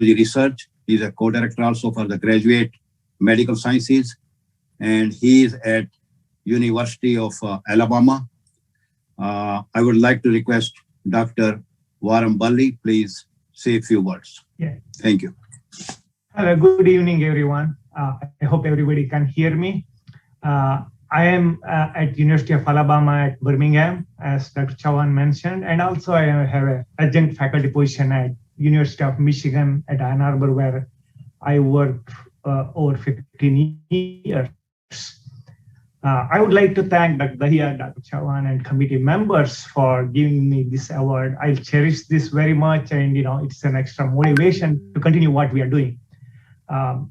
Research. He's a co-director also for the Graduate Medical Sciences, and he is at University of Alabama. I would like to request Dr. Varambally, please say a few words. Yeah. Thank you. Hello, good evening, everyone. I hope everybody can hear me. I am at University of Alabama at Birmingham, as Dr. Chauhan mentioned, and also I have an adjunct faculty position at University of Michigan at Ann Arbor, where I worked over 15 years. I would like to thank Dr. Dahiya, Dr. Chauhan, and committee members for giving me this award. I cherish this very much, and it's an extra motivation to continue what we are doing. I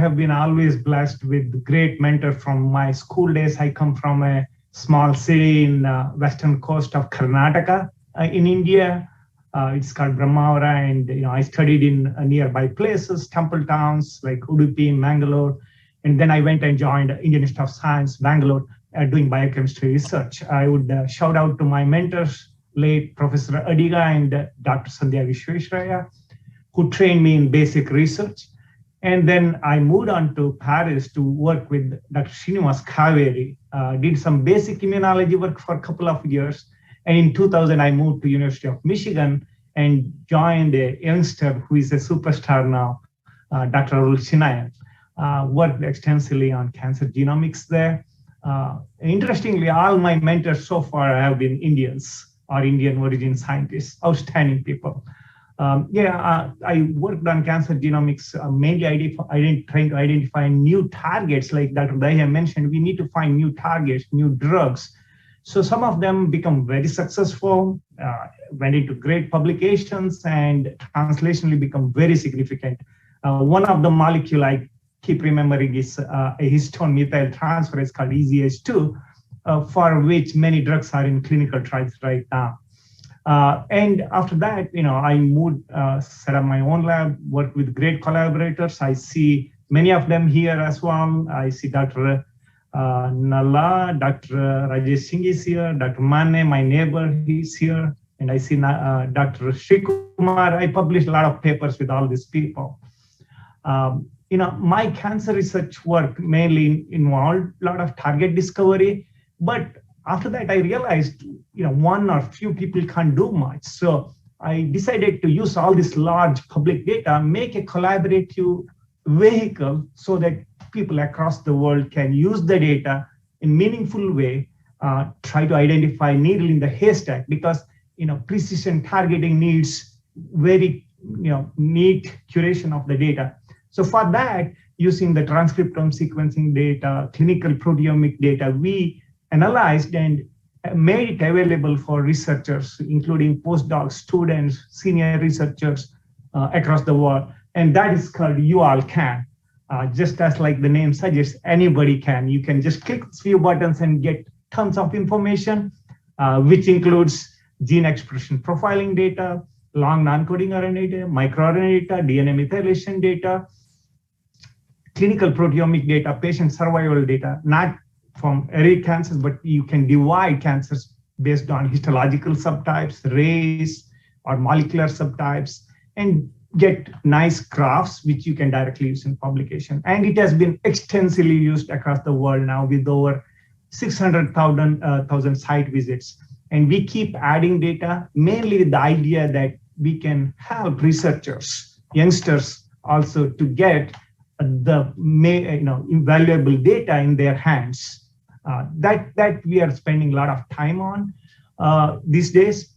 have been always blessed with great mentors from my school days. I come from a small city in western coast of Karnataka in India. It's called Brahmavara, and I studied in nearby places, temple towns like Udupi, Mangalore, and then I went and joined Indian Institute of Science, Bangalore, doing biochemistry research. I would shout out to my mentors, late Professor Adiga and Dr. Sandhya Vishwesharaya, who trained me in basic research. And then I moved on to Paris to work with Dr. Srinivas Kaveri, did some basic immunology work for a couple of years. And in 2000, I moved to University of Michigan and joined a youngster who is a superstar now, Dr. Arul Chinayan. Worked extensively on cancer genomics there. Interestingly, all my mentors so far have been Indians or Indian origin scientists, outstanding people. I worked on cancer genomics, mainly trying to identify new targets. Like Dr. Dahiya mentioned, we need to find new targets, new drugs. So some of them become very successful, went into great publications, and translationally become very significant. One of the molecule I keep remembering is a histone methyl transferase called EZH2, for which many drugs are in clinical trials right now. And after that, I moved, set up my own lab, worked with great collaborators. I see many of them here as well. I see Dr. Nalla, Dr. Rajesh Singh is here, Dr. Mane, my neighbor, he's here. And I see Dr. Srikumar. I published a lot of papers with all these people. My cancer research work mainly involved a lot of target discovery, but after that, I realized, one or few people can't do much. So I decided to use all this large public data, make a collaborative vehicle so that people across the world can use the data in meaningful way, try to identify needle in the haystack, because, precision targeting needs very, neat curation of the data. So for that, using the transcriptome sequencing data, clinical proteomic data, we analyzed and made it available for researchers, including postdocs, students, senior researchers across the world. And that is called You All Can. Just as like the name suggests, anybody can. You can just click a few buttons and get tons of information, which includes gene expression profiling data, long non-coding RNA data, microRNA data, DNA methylation data, clinical proteomic data, patient survival data, not from every cancers, but you can divide cancers based on histological subtypes, race, or molecular subtypes, and get nice graphs, which you can directly use in publication. And it has been extensively used across the world now with over 600,000 site visits. And we keep adding data, mainly with the idea that we can help researchers, youngsters also to get the invaluable data in their hands. That we are spending a lot of time on these days.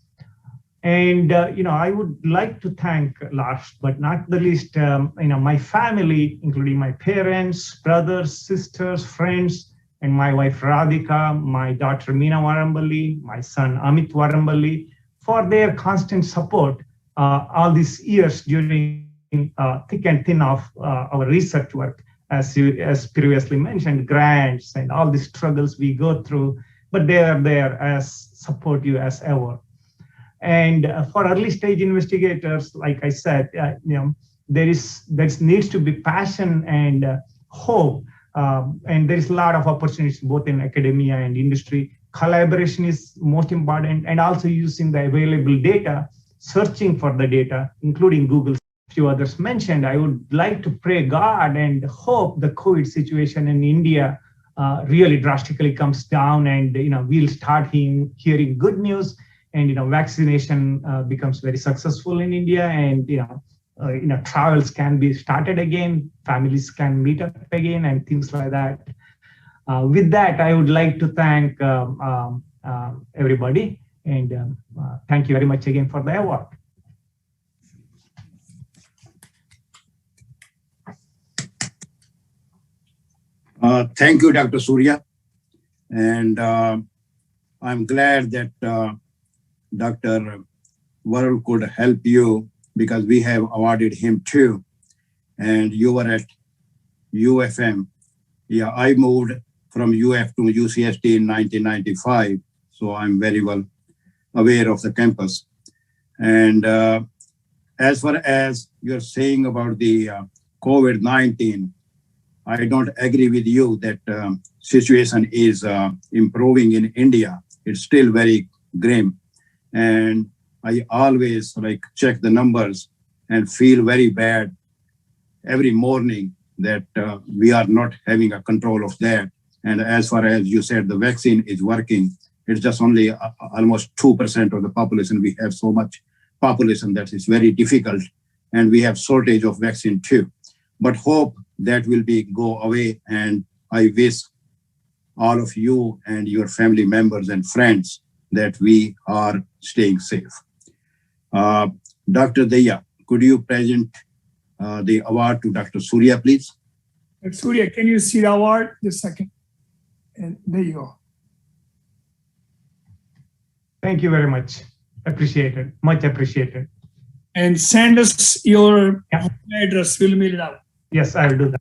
And I would like to thank, last but not the least, my family, including my parents, brothers, sisters, friends, and my wife Radhika, my daughter Meena Varambally, my son Amit Varambally, for their constant support all these years during thick and thin of our research work. As previously mentioned, grants and all the struggles we go through, but they are there as supportive as ever. And for early stage investigators, like I said, there needs to be passion and hope, and there is a lot of opportunities both in academia and industry. Collaboration is most important, and also using the available data searching for the data, including Google. Few others mentioned, I would like to pray God and hope the COVID situation in India really drastically comes down, and we'll start hearing good news, and vaccination becomes very successful in India, and travels can be started again, families can meet up again, and things like that. With that, I would like to thank everybody, and thank you very much again for the award. Thank you, Dr. Soorya. And I'm glad that Dr. Varul could help you, because we have awarded him too. And you were at UFM. Yeah, I moved from UF to UCSD in 1995. So I'm very well aware of the campus. And as far as you're saying about the COVID-19, I don't agree with you that situation is improving in India. It's still very grim. And I always check the numbers and feel very bad every morning that we are not having a control of that. And as far as you said, the vaccine is working. It's just only almost 2% of the population. We have so much population that is very difficult. And we have shortage of vaccine too. But hope that will go away, and I wish all of you and your family members and friends that we are staying safe. Dr. Daya, could you present the award to Dr. Soorya, please? Soorya, can you see the award? Just a second. And there you go. Thank you very much. Appreciated. Much appreciated. And send us your address. We'll mail it out. Yes, I will do that.